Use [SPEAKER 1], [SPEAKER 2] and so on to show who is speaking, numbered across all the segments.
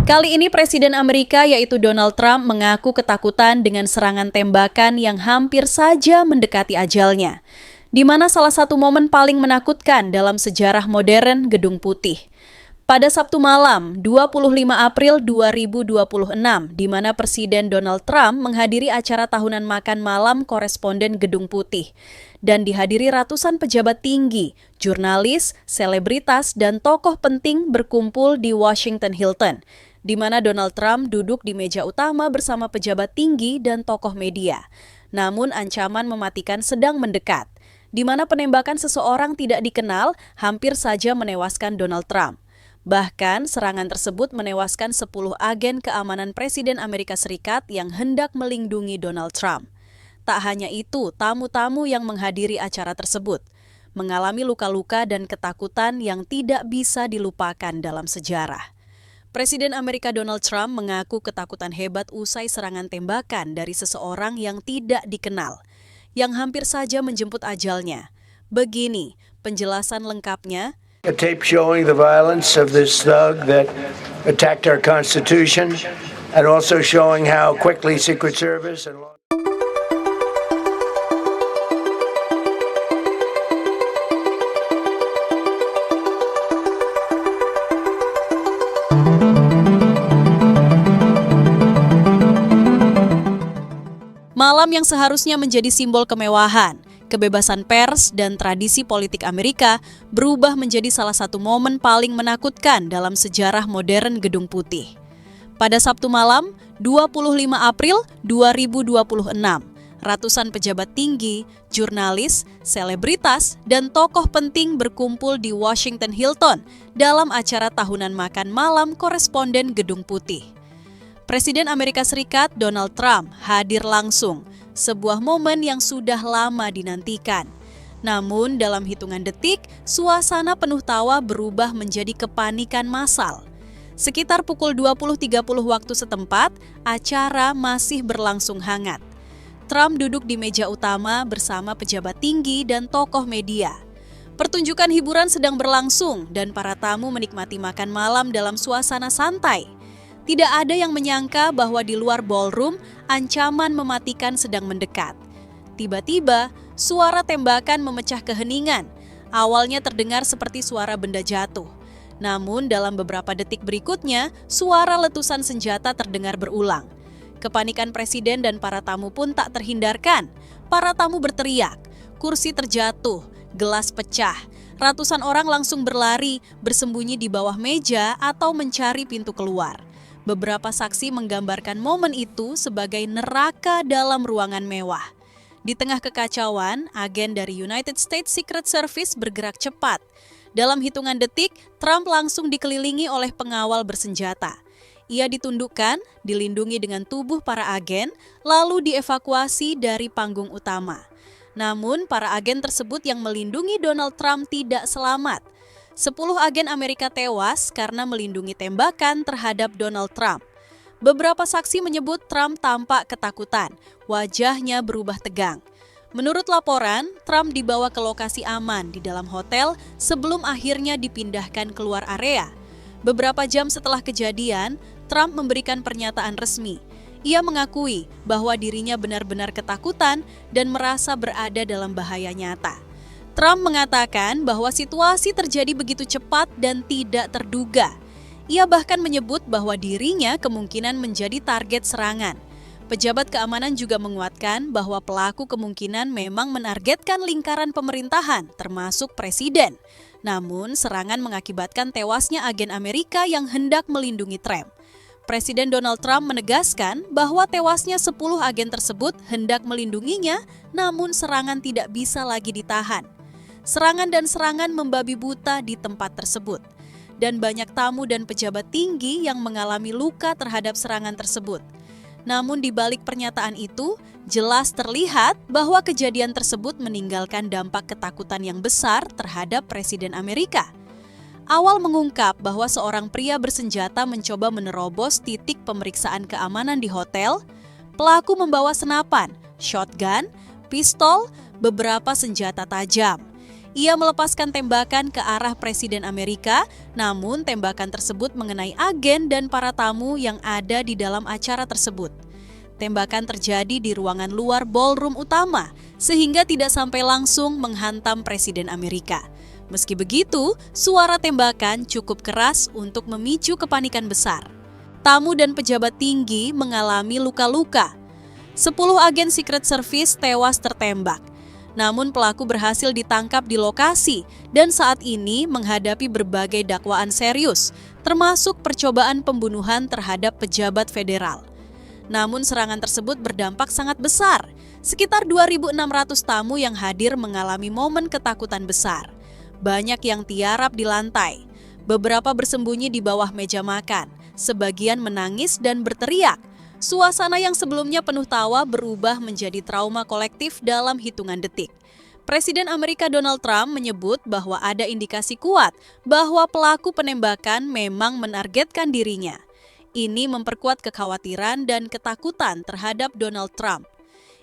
[SPEAKER 1] Kali ini Presiden Amerika yaitu Donald Trump mengaku ketakutan dengan serangan tembakan yang hampir saja mendekati ajalnya, di mana salah satu momen paling menakutkan dalam sejarah modern Gedung Putih. Pada Sabtu malam, 25 April 2026, di mana Presiden Donald Trump menghadiri acara tahunan makan malam koresponden Gedung Putih dan dihadiri ratusan pejabat tinggi, jurnalis, selebritas, dan tokoh penting berkumpul di Washington Hilton, di mana Donald Trump duduk di meja utama bersama pejabat tinggi dan tokoh media. Namun ancaman mematikan sedang mendekat, di mana penembakan seseorang tidak dikenal hampir saja menewaskan Donald Trump. Bahkan serangan tersebut menewaskan 10 agen keamanan Presiden Amerika Serikat yang hendak melindungi Donald Trump. Tak hanya itu, tamu-tamu yang menghadiri acara tersebut mengalami luka-luka dan ketakutan yang tidak bisa dilupakan dalam sejarah. Presiden Amerika Donald Trump mengaku ketakutan hebat usai serangan tembakan dari seseorang yang tidak dikenal, yang hampir saja menjemput ajalnya. Begini penjelasan lengkapnya.
[SPEAKER 2] A tape showing the violence of this thug that attacked our Constitution and also showing how quickly Secret Service and law.
[SPEAKER 1] Malam yang seharusnya menjadi simbol kemewahan, kebebasan pers, dan tradisi politik Amerika berubah menjadi salah satu momen paling menakutkan dalam sejarah modern Gedung Putih. Pada Sabtu malam, 25 April 2026, ratusan pejabat tinggi, jurnalis, selebritas, dan tokoh penting berkumpul di Washington Hilton dalam acara tahunan makan malam koresponden Gedung Putih. Presiden Amerika Serikat Donald Trump hadir langsung, sebuah momen yang sudah lama dinantikan. Namun dalam hitungan detik, suasana penuh tawa berubah menjadi kepanikan massal. Sekitar pukul 20.30 waktu setempat, acara masih berlangsung hangat. Trump duduk di meja utama bersama pejabat tinggi dan tokoh media. Pertunjukan hiburan sedang berlangsung dan para tamu menikmati makan malam dalam suasana santai. Tidak ada yang menyangka bahwa di luar ballroom, ancaman mematikan sedang mendekat. Tiba-tiba, suara tembakan memecah keheningan. Awalnya terdengar seperti suara benda jatuh. Namun dalam beberapa detik berikutnya, suara letusan senjata terdengar berulang. Kepanikan presiden dan para tamu pun tak terhindarkan. Para tamu berteriak, kursi terjatuh, gelas pecah. Ratusan orang langsung berlari, bersembunyi di bawah meja atau mencari pintu keluar. Beberapa saksi menggambarkan momen itu sebagai neraka dalam ruangan mewah. Di tengah kekacauan, agen dari United States Secret Service bergerak cepat. Dalam hitungan detik, Trump langsung dikelilingi oleh pengawal bersenjata. Ia ditundukkan, dilindungi dengan tubuh para agen, lalu dievakuasi dari panggung utama. Namun, para agen tersebut yang melindungi Donald Trump tidak selamat. 10 agen Amerika tewas karena melindungi tembakan terhadap Donald Trump. Beberapa saksi menyebut Trump tampak ketakutan, wajahnya berubah tegang. Menurut laporan, Trump dibawa ke lokasi aman di dalam hotel sebelum akhirnya dipindahkan keluar area. Beberapa jam setelah kejadian, Trump memberikan pernyataan resmi. Ia mengakui bahwa dirinya benar-benar ketakutan dan merasa berada dalam bahaya nyata. Trump mengatakan bahwa situasi terjadi begitu cepat dan tidak terduga. Ia bahkan menyebut bahwa dirinya kemungkinan menjadi target serangan. Pejabat keamanan juga menguatkan bahwa pelaku kemungkinan memang menargetkan lingkaran pemerintahan, termasuk presiden. Namun, serangan mengakibatkan tewasnya agen Amerika yang hendak melindungi Trump. Presiden Donald Trump menegaskan bahwa tewasnya 10 agen tersebut hendak melindunginya, namun serangan tidak bisa lagi ditahan. Serangan dan serangan membabi buta di tempat tersebut. Dan banyak tamu dan pejabat tinggi yang mengalami luka terhadap serangan tersebut. Namun di balik pernyataan itu, jelas terlihat bahwa kejadian tersebut meninggalkan dampak ketakutan yang besar terhadap Presiden Amerika. Awal mengungkap bahwa seorang pria bersenjata mencoba menerobos titik pemeriksaan keamanan di hotel. Pelaku membawa senapan, shotgun, pistol, beberapa senjata tajam. Ia melepaskan tembakan ke arah Presiden Amerika, namun tembakan tersebut mengenai agen dan para tamu yang ada di dalam acara tersebut. Tembakan terjadi di ruangan luar ballroom utama, sehingga tidak sampai langsung menghantam Presiden Amerika. Meski begitu, suara tembakan cukup keras untuk memicu kepanikan besar. Tamu dan pejabat tinggi mengalami luka-luka. 10 agen Secret Service tewas tertembak. Namun pelaku berhasil ditangkap di lokasi dan saat ini menghadapi berbagai dakwaan serius, termasuk percobaan pembunuhan terhadap pejabat federal. Namun serangan tersebut berdampak sangat besar. Sekitar 2.600 tamu yang hadir mengalami momen ketakutan besar. Banyak yang tiarap di lantai. Beberapa bersembunyi di bawah meja makan. Sebagian menangis dan berteriak. Suasana yang sebelumnya penuh tawa berubah menjadi trauma kolektif dalam hitungan detik. Presiden Amerika Donald Trump menyebut bahwa ada indikasi kuat bahwa pelaku penembakan memang menargetkan dirinya. Ini memperkuat kekhawatiran dan ketakutan terhadap Donald Trump.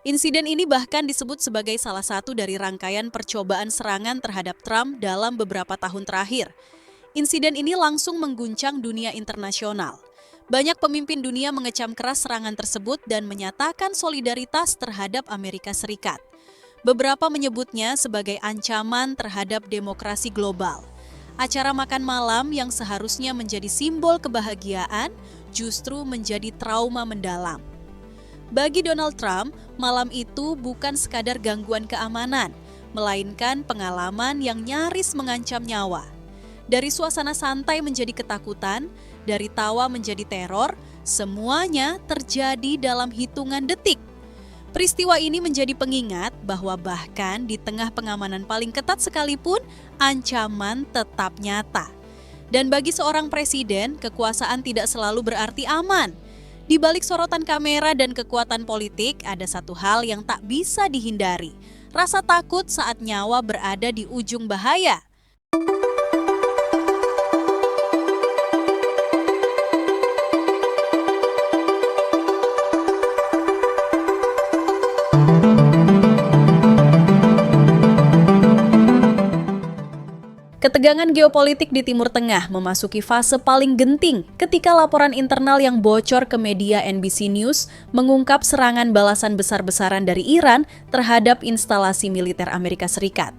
[SPEAKER 1] Insiden ini bahkan disebut sebagai salah satu dari rangkaian percobaan serangan terhadap Trump dalam beberapa tahun terakhir. Insiden ini langsung mengguncang dunia internasional. Banyak pemimpin dunia mengecam keras serangan tersebut dan menyatakan solidaritas terhadap Amerika Serikat. Beberapa menyebutnya sebagai ancaman terhadap demokrasi global. Acara makan malam yang seharusnya menjadi simbol kebahagiaan justru menjadi trauma mendalam. Bagi Donald Trump, malam itu bukan sekadar gangguan keamanan, melainkan pengalaman yang nyaris mengancam nyawa. Dari suasana santai menjadi ketakutan, dari tawa menjadi teror, semuanya terjadi dalam hitungan detik. Peristiwa ini menjadi pengingat bahwa bahkan di tengah pengamanan paling ketat sekalipun, ancaman tetap nyata. Dan bagi seorang presiden, kekuasaan tidak selalu berarti aman. Di balik sorotan kamera dan kekuatan politik, ada satu hal yang tak bisa dihindari. Rasa takut saat nyawa berada di ujung bahaya. Ketegangan geopolitik di Timur Tengah memasuki fase paling genting ketika laporan internal yang bocor ke media NBC News mengungkap serangan balasan besar-besaran dari Iran terhadap instalasi militer Amerika Serikat.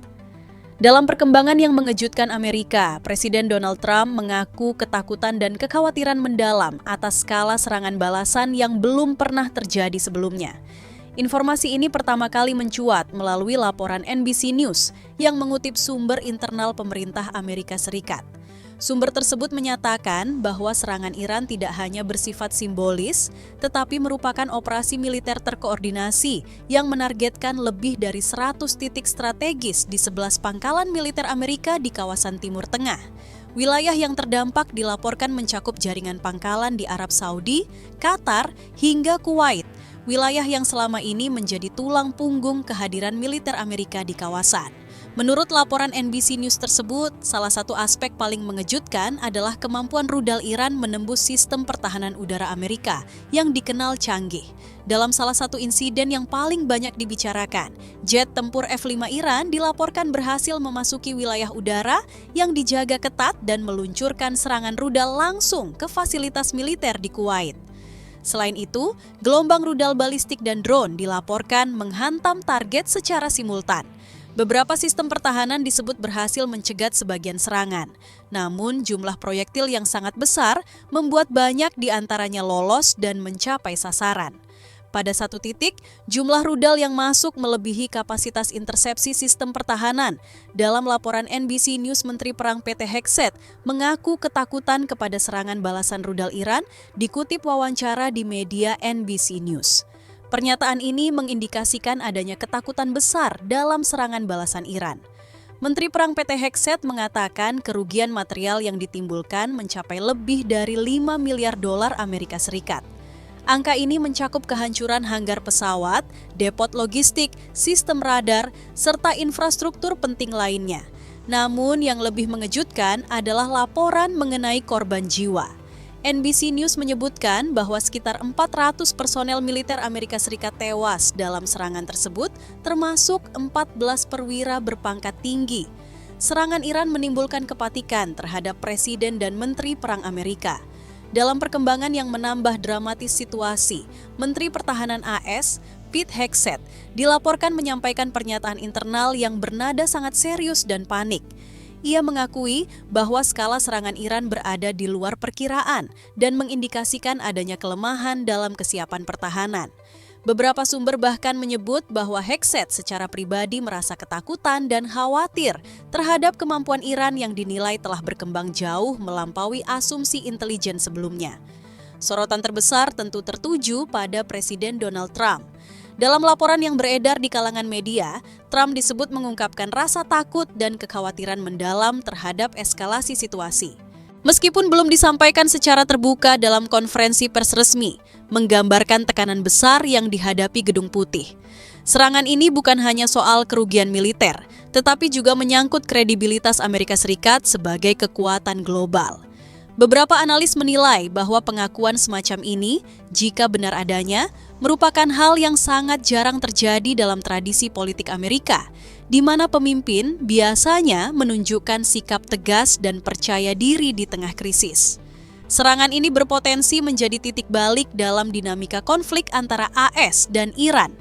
[SPEAKER 1] Dalam perkembangan yang mengejutkan Amerika, Presiden Donald Trump mengaku ketakutan dan kekhawatiran mendalam atas skala serangan balasan yang belum pernah terjadi sebelumnya. Informasi ini pertama kali mencuat melalui laporan NBC News yang mengutip sumber internal pemerintah Amerika Serikat. Sumber tersebut menyatakan bahwa serangan Iran tidak hanya bersifat simbolis, tetapi merupakan operasi militer terkoordinasi yang menargetkan lebih dari 100 titik strategis di 11 pangkalan militer Amerika di kawasan Timur Tengah. Wilayah yang terdampak dilaporkan mencakup jaringan pangkalan di Arab Saudi, Qatar, hingga Kuwait. Wilayah yang selama ini menjadi tulang punggung kehadiran militer Amerika di kawasan. Menurut laporan NBC News tersebut, salah satu aspek paling mengejutkan adalah kemampuan rudal Iran menembus sistem pertahanan udara Amerika yang dikenal canggih. Dalam salah satu insiden yang paling banyak dibicarakan, jet tempur F-5 Iran dilaporkan berhasil memasuki wilayah udara yang dijaga ketat dan meluncurkan serangan rudal langsung ke fasilitas militer di Kuwait. Selain itu, gelombang rudal balistik dan drone dilaporkan menghantam target secara simultan. Beberapa sistem pertahanan disebut berhasil mencegat sebagian serangan. Namun, jumlah proyektil yang sangat besar membuat banyak di antaranya lolos dan mencapai sasaran. Pada satu titik, jumlah rudal yang masuk melebihi kapasitas intersepsi sistem pertahanan. Dalam laporan NBC News, Menteri Perang PT Hexet mengaku ketakutan kepada serangan balasan rudal Iran, dikutip wawancara di media NBC News. Pernyataan ini mengindikasikan adanya ketakutan besar dalam serangan balasan Iran. Menteri Perang PT Hexet mengatakan kerugian material yang ditimbulkan mencapai lebih dari 5 miliar dolar Amerika Serikat. Angka ini mencakup kehancuran hanggar pesawat, depot logistik, sistem radar, serta infrastruktur penting lainnya. Namun yang lebih mengejutkan adalah laporan mengenai korban jiwa. NBC News menyebutkan bahwa sekitar 400 personel militer Amerika Serikat tewas dalam serangan tersebut, termasuk 14 perwira berpangkat tinggi. serangan Iran menimbulkan kepanikan terhadap Presiden dan Menteri Perang Amerika. Dalam perkembangan yang menambah dramatis situasi, Menteri Pertahanan AS, Pete Hegseth, dilaporkan menyampaikan pernyataan internal yang bernada sangat serius dan panik. Ia mengakui bahwa skala serangan Iran berada di luar perkiraan dan mengindikasikan adanya kelemahan dalam kesiapan pertahanan. Beberapa sumber bahkan menyebut bahwa Hegseth secara pribadi merasa ketakutan dan khawatir terhadap kemampuan Iran yang dinilai telah berkembang jauh melampaui asumsi intelijen sebelumnya. Sorotan terbesar tentu tertuju pada Presiden Donald Trump. Dalam laporan yang beredar di kalangan media, Trump disebut mengungkapkan rasa takut dan kekhawatiran mendalam terhadap eskalasi situasi. Meskipun belum disampaikan secara terbuka dalam konferensi pers resmi, menggambarkan tekanan besar yang dihadapi Gedung Putih. Serangan ini bukan hanya soal kerugian militer, tetapi juga menyangkut kredibilitas Amerika Serikat sebagai kekuatan global. Beberapa analis menilai bahwa pengakuan semacam ini, jika benar adanya, merupakan hal yang sangat jarang terjadi dalam tradisi politik Amerika, di mana pemimpin biasanya menunjukkan sikap tegas dan percaya diri di tengah krisis. Serangan ini berpotensi menjadi titik balik dalam dinamika konflik antara AS dan Iran.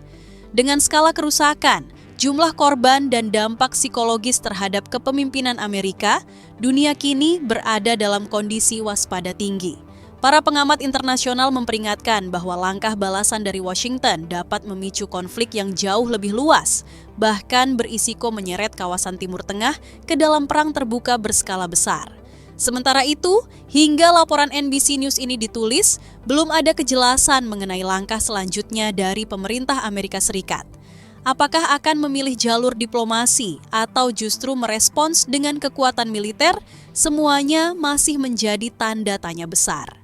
[SPEAKER 1] Dengan skala kerusakan, jumlah korban dan dampak psikologis terhadap kepemimpinan Amerika, dunia kini berada dalam kondisi waspada tinggi. Para pengamat internasional memperingatkan bahwa langkah balasan dari Washington dapat memicu konflik yang jauh lebih luas, bahkan berisiko menyeret kawasan Timur Tengah ke dalam perang terbuka berskala besar. Sementara itu, hingga laporan NBC News ini ditulis, belum ada kejelasan mengenai langkah selanjutnya dari pemerintah Amerika Serikat. Apakah akan memilih jalur diplomasi atau justru merespons dengan kekuatan militer? Semuanya masih menjadi tanda tanya besar.